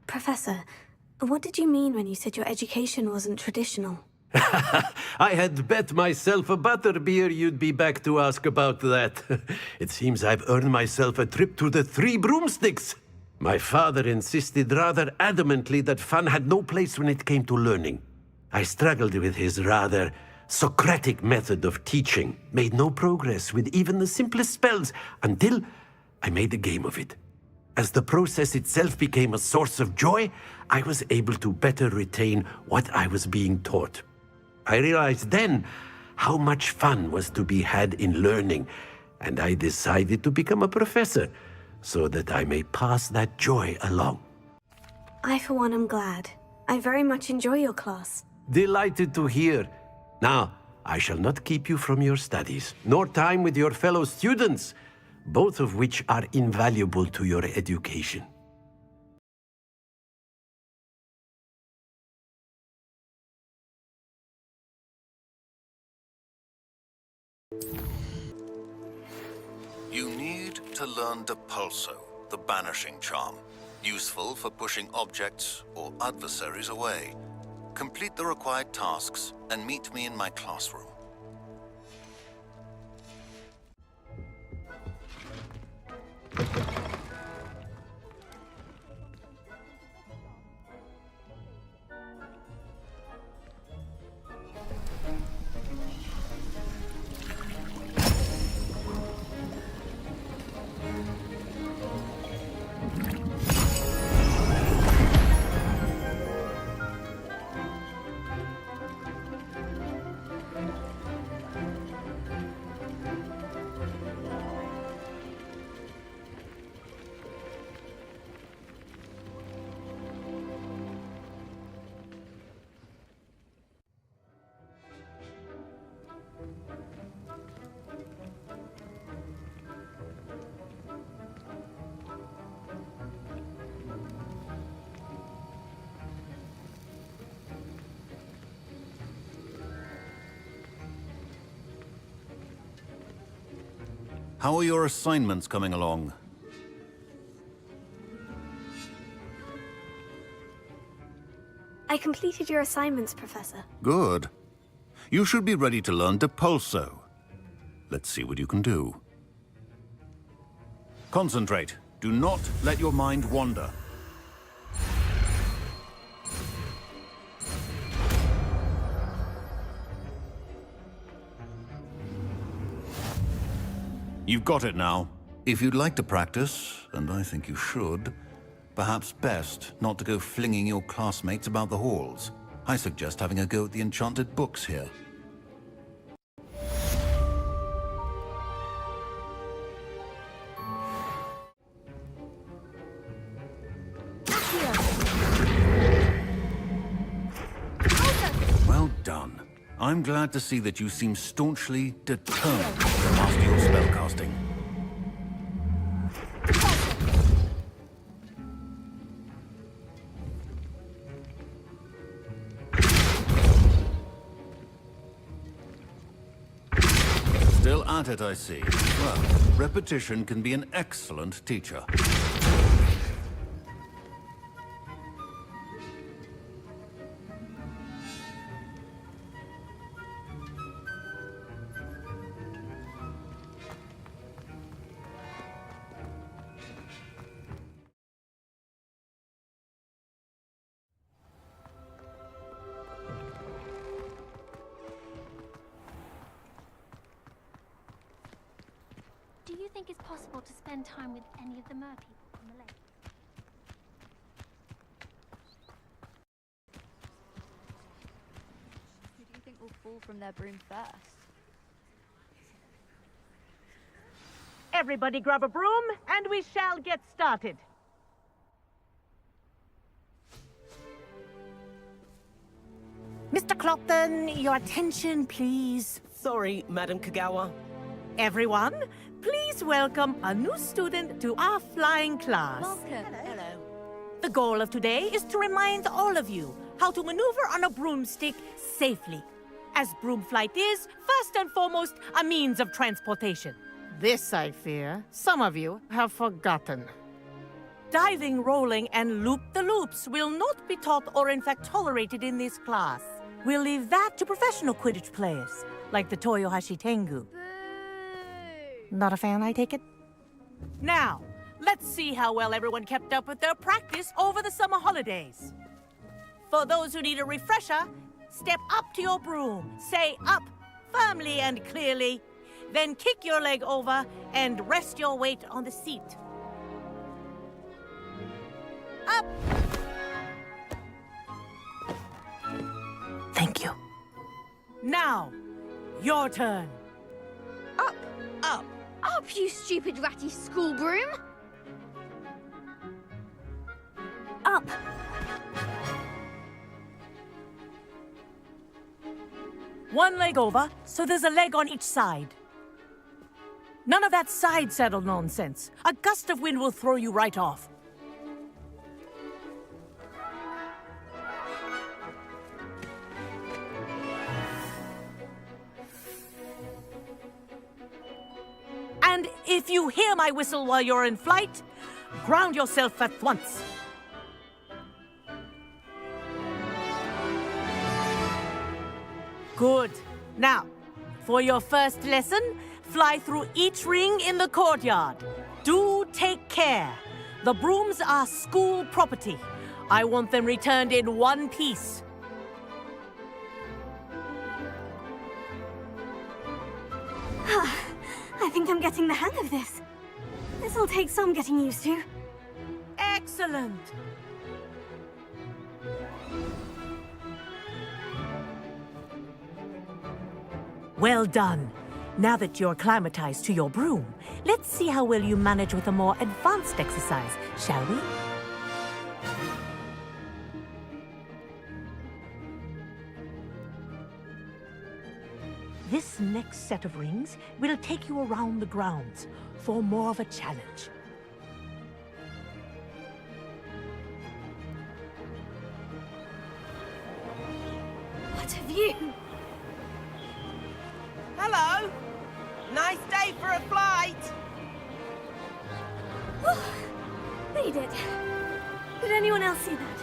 Professor, what did you mean when you said your education wasn't traditional? I had bet myself a butterbeer you'd be back to ask about that. It seems I've earned myself a trip to the Three Broomsticks. My father insisted rather adamantly that fun had no place when it came to learning. I struggled with his rather Socratic method of teaching, made no progress with even the simplest spells until I made a game of it. As the process itself became a source of joy, I was able to better retain what I was being taught. I realized then how much fun was to be had in learning, and I decided to become a professor so that I may pass that joy along. I, for one, am glad. I very much enjoy your class. Delighted to hear. Now, I shall not keep you from your studies, nor time with your fellow students, both of which are invaluable to your education. You need to learn Depulso, the banishing charm, useful for pushing objects or adversaries away. Complete the required tasks and meet me in my classroom. How are your assignments coming along? I completed your assignments, Professor. Good. You should be ready to learn Depulso. Let's see what you can do. Concentrate. Do not let your mind wander. You've got it now. If you'd like to practice, and I think you should, perhaps best not to go flinging your classmates about the halls. I suggest having a go at the enchanted books here. Well done. I'm glad to see that you seem staunchly determined to master your spellcasting. Still at it, I see. Well, repetition can be an excellent teacher. Do you think it's possible to spend time with any of the merpeople on the lake? Who do you think will fall from their broom first? Everybody grab a broom, and we shall get started. Mr. Clopton, your attention, please. Sorry, Madam Kagawa. Everyone, please welcome a new student to our flying class. Welcome. Hello. The goal of today is to remind all of you how to maneuver on a broomstick safely, as broom flight is, first and foremost, a means of transportation. This, I fear, some of you have forgotten. Diving, rolling, and loop-the-loops will not be taught or in fact tolerated in this class. We'll leave that to professional Quidditch players, like the Toyohashi Tengu. Boo! Not a fan, I take it? Now, let's see how well everyone kept up with their practice over the summer holidays. For those who need a refresher, step up to your broom, say up firmly and clearly, then kick your leg over and rest your weight on the seat. Up! Thank you. Now, your turn. Up! Up! Up, you stupid ratty school broom! Up! One leg over, so there's a leg on each side. None of that side saddle nonsense. A gust of wind will throw you right off. And if you hear my whistle while you're in flight, ground yourself at once. Good. Now, for your first lesson, fly through each ring in the courtyard. Do take care. The brooms are school property. I want them returned in one piece. I think I'm getting the hang of this. This'll take some getting used to. Excellent. Well done. Now that you're acclimatized to your broom, let's see how well you manage with a more advanced exercise, shall we? This next set of rings will take you around the grounds for more of a challenge. What have you? Hello. Nice day for a flight. They did. Did anyone else see that?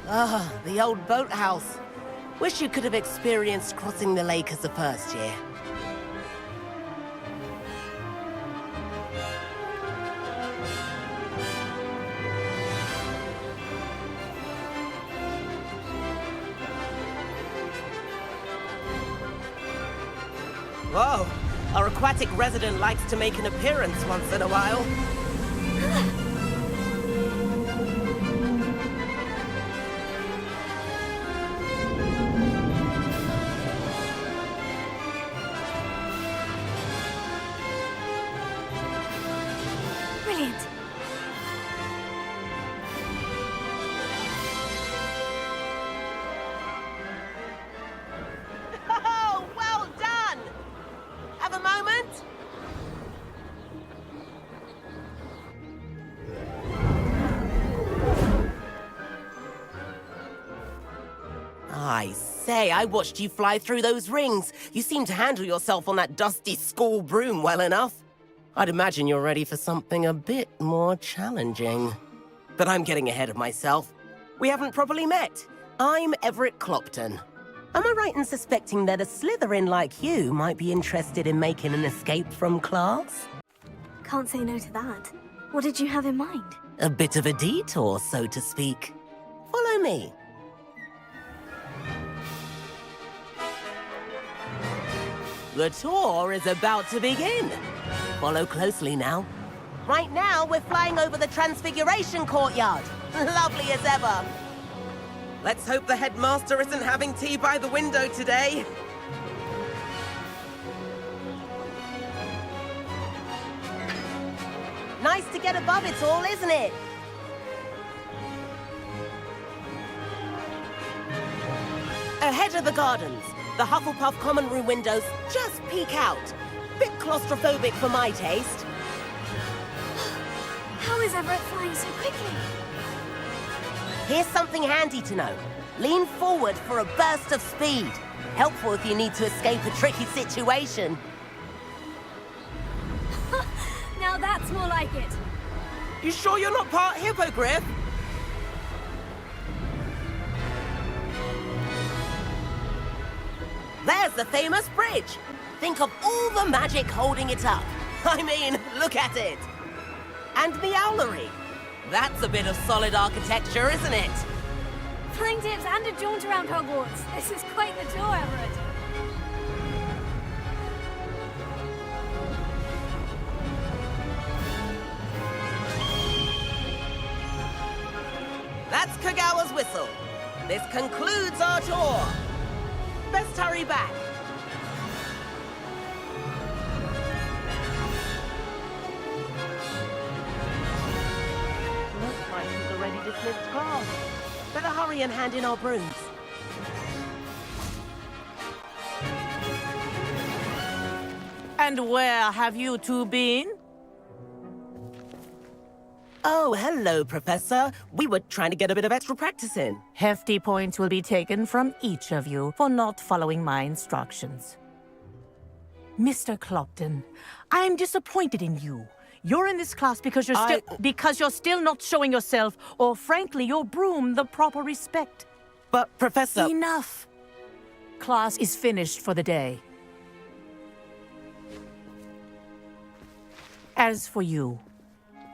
Ah, the old boathouse. Wish you could have experienced crossing the lake as a first year. Whoa, our aquatic resident likes to make an appearance once in a while. Brilliant. Oh, well done! Have a moment? I say, I watched you fly through those rings. You seem to handle yourself on that dusty school broom well enough. I'd imagine you're ready for something a bit more challenging. But I'm getting ahead of myself. We haven't properly met. I'm Everett Clopton. Am I right in suspecting that a Slytherin like you might be interested in making an escape from class? Can't say no to that. What did you have in mind? A bit of a detour, so to speak. Follow me. The tour is about to begin. Follow closely now. Right now, we're flying over the Transfiguration Courtyard. Lovely as ever. Let's hope the headmaster isn't having tea by the window today. Nice to get above it all, isn't it? Ahead of the gardens, the Hufflepuff common room windows just peek out. Bit claustrophobic for my taste. How is Everett flying so quickly? Here's something handy to know. Lean forward for a burst of speed. Helpful if you need to escape a tricky situation. more like it. You sure you're not part hippogriff? There's the famous bridge. Think of all the magic holding it up. I mean, look at it. And the owlery. That's a bit of solid architecture, isn't it? Flying dips and a jaunt around Hogwarts. This is quite the tour, Everett. That's Kagawa's whistle. This concludes our tour. Best hurry back. Looks like she's already dismissed class. Better hurry and hand in our brooms. And where have you two been? Oh, hello, Professor. We were trying to get a bit of extra practice in. Hefty points will be taken from each of you for not following my instructions. Mr. Clopton, I'm disappointed in you. You're in this class because you're still not showing yourself, or frankly, your broom, the proper respect. But, Professor... Enough. Class is finished for the day. As for you,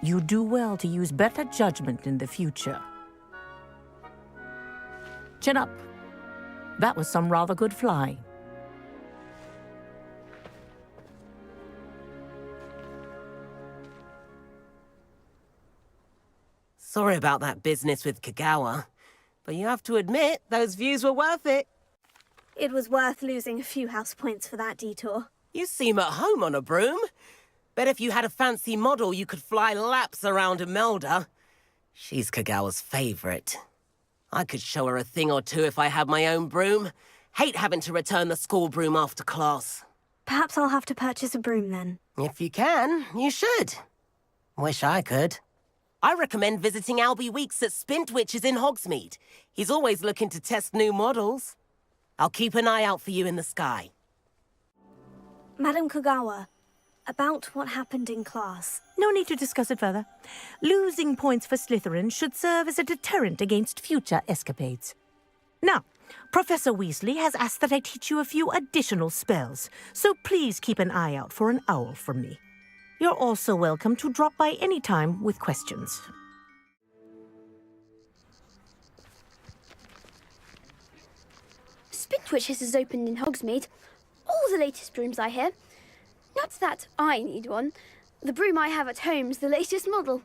you do well to use better judgment in the future. Chin up. That was some rather good flying. Sorry about that business with Kagawa, but you have to admit, those views were worth it. It was worth losing a few house points for that detour. You seem at home on a broom. Bet if you had a fancy model, you could fly laps around Imelda. She's Kagawa's favorite. I could show her a thing or two if I had my own broom. Hate having to return the school broom after class. Perhaps I'll have to purchase a broom then. If you can, you should. Wish I could. I recommend visiting Albie Weeks at Spintwitches in Hogsmeade. He's always looking to test new models. I'll keep an eye out for you in the sky. Madam Kagawa, about what happened in class. No need to discuss it further. Losing points for Slytherin should serve as a deterrent against future escapades. Now, Professor Weasley has asked that I teach you a few additional spells, so please keep an eye out for an owl from me. You're also welcome to drop by any time with questions. Spintwitches is opened in Hogsmeade. All the latest brooms, I hear. Not that I need one. The broom I have at home's the latest model.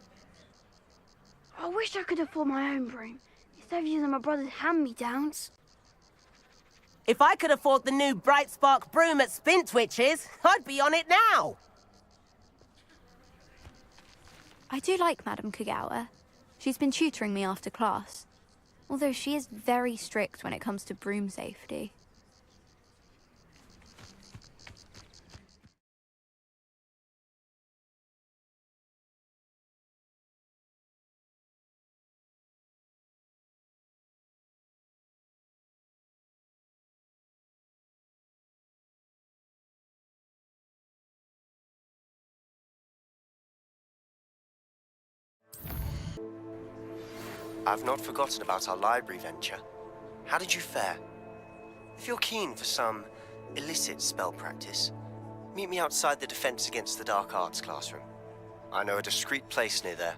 I wish I could afford my own broom, instead of using my brother's hand-me-downs. If I could afford the new Bright Spark broom at Spintwitches, I'd be on it now. I do like Madam Kagawa. She's been tutoring me after class, although she is very strict when it comes to broom safety. I've not forgotten about our library venture. How did you fare? If you're keen for some illicit spell practice, meet me outside the Defense Against the Dark Arts classroom. I know a discreet place near there.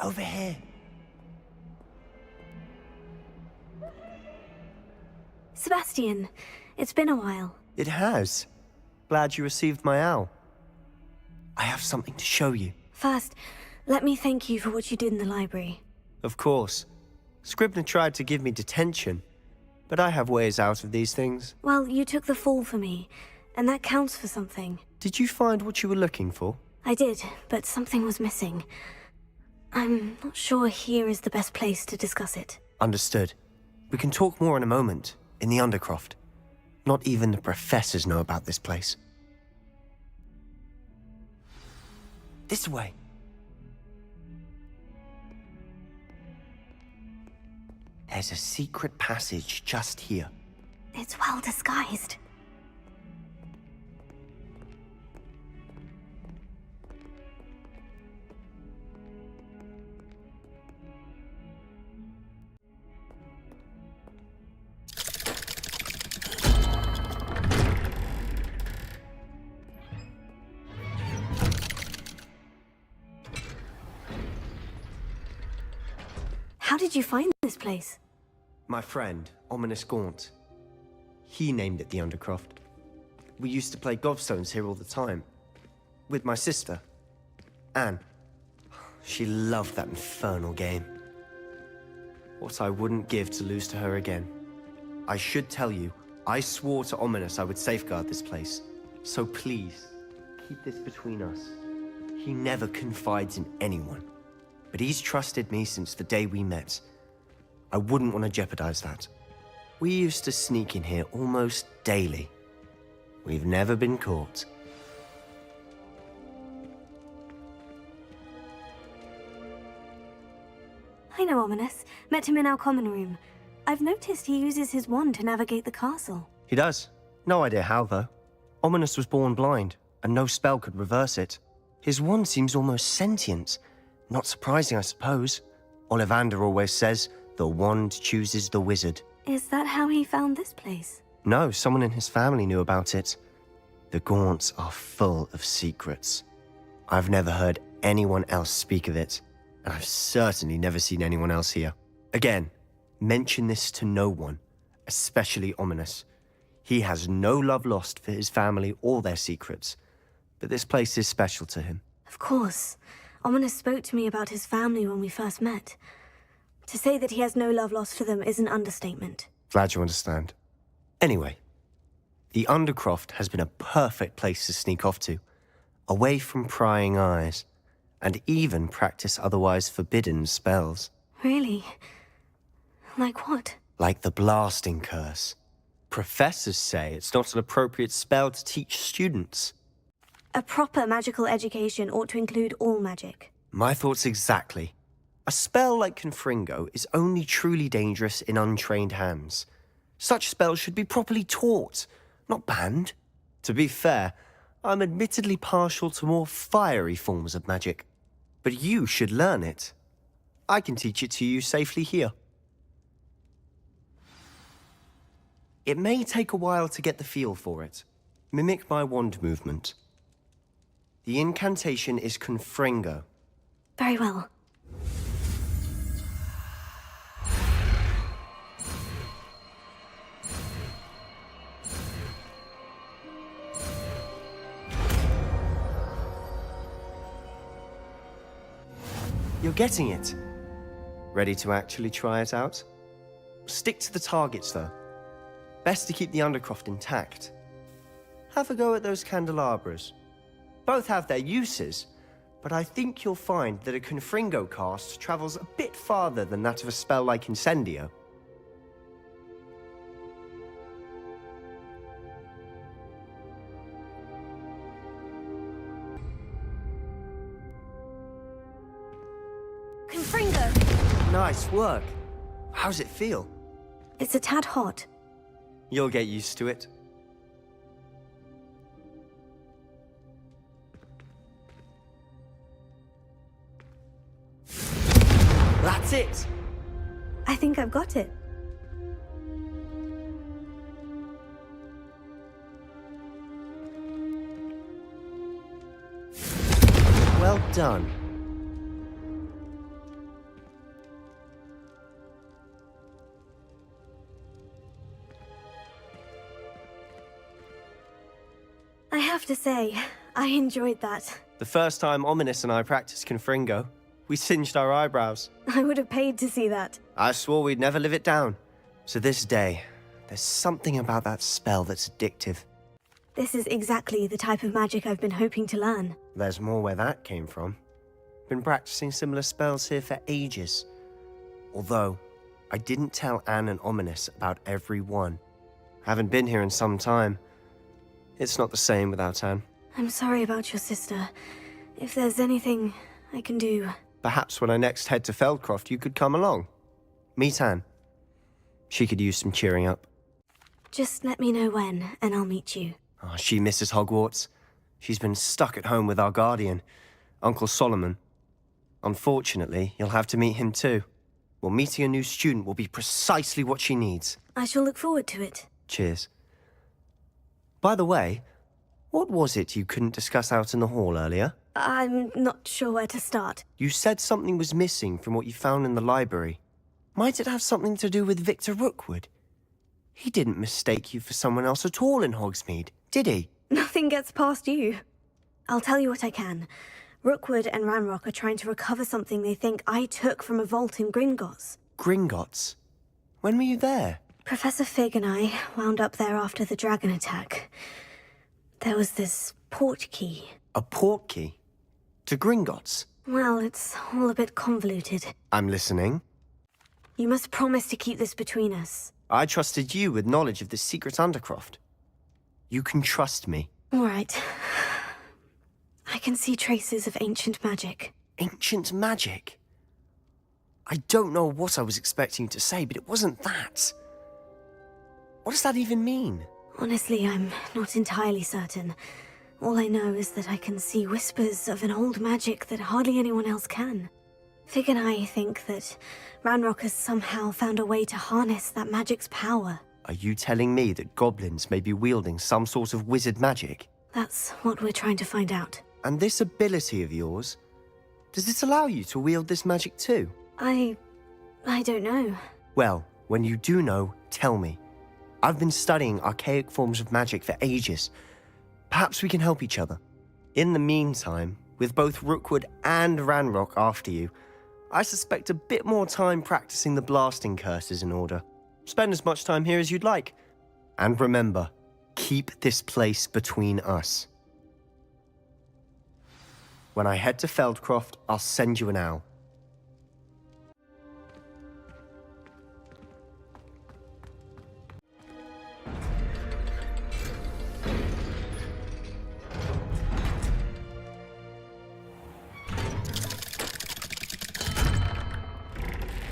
Over here. Sebastian, it's been a while. It has. Glad you received my owl. I have something to show you. First, let me thank you for what you did in the library. Of course. Scribner tried to give me detention. but I have ways out of these things. Well, you took the fall for me, and that counts for something. Did you find what you were looking for? I did, but something was missing. I'm not sure here is the best place to discuss it. Understood. We can talk more in a moment, in the Undercroft. Not even the professors know about this place. This way. There's a secret passage just here. It's well disguised. How did you find this place? My friend, Ominis Gaunt. He named it the Undercroft. We used to play gobstones here all the time. With my sister, Anne. She loved that infernal game. What I wouldn't give to lose to her again. I should tell you, I swore to Ominis I would safeguard this place. So please, keep this between us. He never confides in anyone. But he's trusted me since the day we met. I wouldn't want to jeopardize that. We used to sneak in here almost daily. We've never been caught. I know Ominis. Met him in our common room. I've noticed he uses his wand to navigate the castle. He does. No idea how, though. Ominis was born blind, and no spell could reverse it. His wand seems almost sentient. Not surprising, I suppose. Ollivander always says, the wand chooses the wizard. Is that how he found this place? No, someone in his family knew about it. The Gaunts are full of secrets. I've never heard anyone else speak of it, and I've certainly never seen anyone else here. Again, mention this to no one, especially Ominis. He has no love lost for his family or their secrets, but this place is special to him. Of course. Ominis spoke to me about his family when we first met. To say that he has no love lost for them is an understatement. Glad you understand. Anyway, the Undercroft has been a perfect place to sneak off to, away from prying eyes, and even practice otherwise forbidden spells. Really? Like what? Like the blasting curse. Professors say it's not an appropriate spell to teach students. A proper magical education ought to include all magic. My thoughts exactly. A spell like Confringo is only truly dangerous in untrained hands. Such spells should be properly taught, not banned. To be fair, I'm admittedly partial to more fiery forms of magic. But you should learn it. I can teach it to you safely here. It may take a while to get the feel for it. Mimic my wand movement. The incantation is Confringo. Very well. You're getting it. Ready to actually try it out? Stick to the targets, though. Best to keep the Undercroft intact. Have a go at those candelabras. Both have their uses, but I think you'll find that a Confringo cast travels a bit farther than that of a spell like Incendio. Confringo! Nice work. How's it feel? It's a tad hot. You'll get used to it. That's it! I think I've got it. Well done. I have to say, I enjoyed that. The first time Ominis and I practiced Confringo, we singed our eyebrows. I would have paid to see that. I swore we'd never live it down. So this day, There's something about that spell that's addictive. This is exactly the type of magic I've been hoping to learn. There's more where that came from. Been practicing similar spells here for ages. Although, I didn't tell Anne and Ominis about every one. Haven't been here in some time. It's not the same without Anne. I'm sorry about your sister. If there's anything I can do... Perhaps when I next head to Feldcroft, you could come along. Meet Anne. She could use some cheering up. Just let me know when, and I'll meet you. Oh, she misses Hogwarts. She's been stuck at home with our guardian, Uncle Solomon. Unfortunately, you'll have to meet him too. Well, meeting a new student will be precisely what she needs. I shall look forward to it. Cheers. By the way, what was it you couldn't discuss out in the hall earlier? I'm not sure where to start. You said something was missing from what you found in the library. Might it have something to do with Victor Rookwood? He didn't mistake you for someone else at all in Hogsmeade, did he? Nothing gets past you. I'll tell you what I can. Rookwood and Ranrock are trying to recover something they think I took from a vault in Gringotts. Gringotts? When were you there? Professor Fig and I wound up there after the dragon attack. There was this portkey. A portkey? To Gringotts? Well, it's all a bit convoluted. I'm listening. You must promise to keep this between us. I trusted you with knowledge of the secret Undercroft. You can trust me. All right. I can see traces of ancient magic. Ancient magic? I don't know what I was expecting you to say, but it wasn't that. What does that even mean? Honestly, I'm not entirely certain. All I know is that I can see whispers of an old magic that hardly anyone else can. Fig and I think that Ranrock has somehow found a way to harness that magic's power. Are you telling me that goblins may be wielding some sort of wizard magic? That's what we're trying to find out. And this ability of yours, does it allow you to wield this magic too? I don't know. Well, when you do know, tell me. I've been studying archaic forms of magic for ages. Perhaps we can help each other. In the meantime, with both Rookwood and Ranrock after you, I suspect a bit more time practicing the blasting curse is in order. Spend as much time here as you'd like. And remember, keep this place between us. When I head to Feldcroft, I'll send you an owl.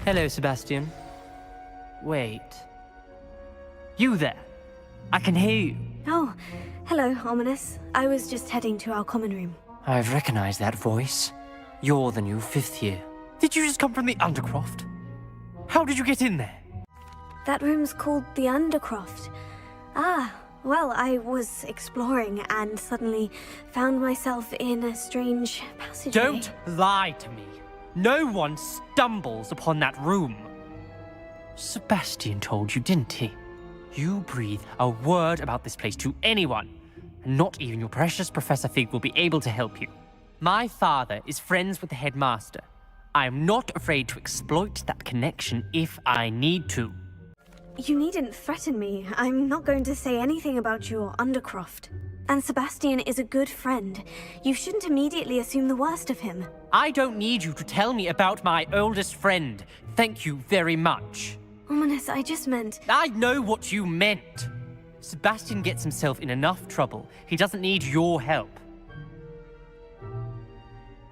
Hello, Sebastian. Wait. You there? I can hear you. Oh, hello, Ominis. I was just heading to our common room. I've recognized that voice. You're the new 5th year. Did you just come from the Undercroft? How did you get in there? That room's called the Undercroft. Ah, well, I was exploring and suddenly found myself in a strange passageway. Don't lie to me. No one stumbles upon that room. Sebastian told you, didn't he? You breathe a word about this place to anyone, and not even your precious Professor Fig will be able to help you. My father is friends with the headmaster. I am not afraid to exploit that connection if I need to. You needn't threaten me. I'm not going to say anything about your Undercroft. And Sebastian is a good friend. You shouldn't immediately assume the worst of him. I don't need you to tell me about my oldest friend. Thank you very much. Ominis, I just meant... I know what you meant. Sebastian gets himself in enough trouble. He doesn't need your help.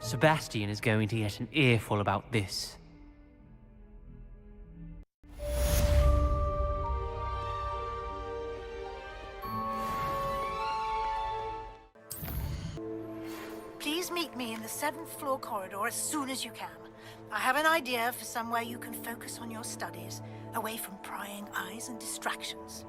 Sebastian is going to get an earful about this. Please meet me in the 7th floor corridor as soon as you can. I have an idea for somewhere you can focus on your studies, away from prying eyes and distractions.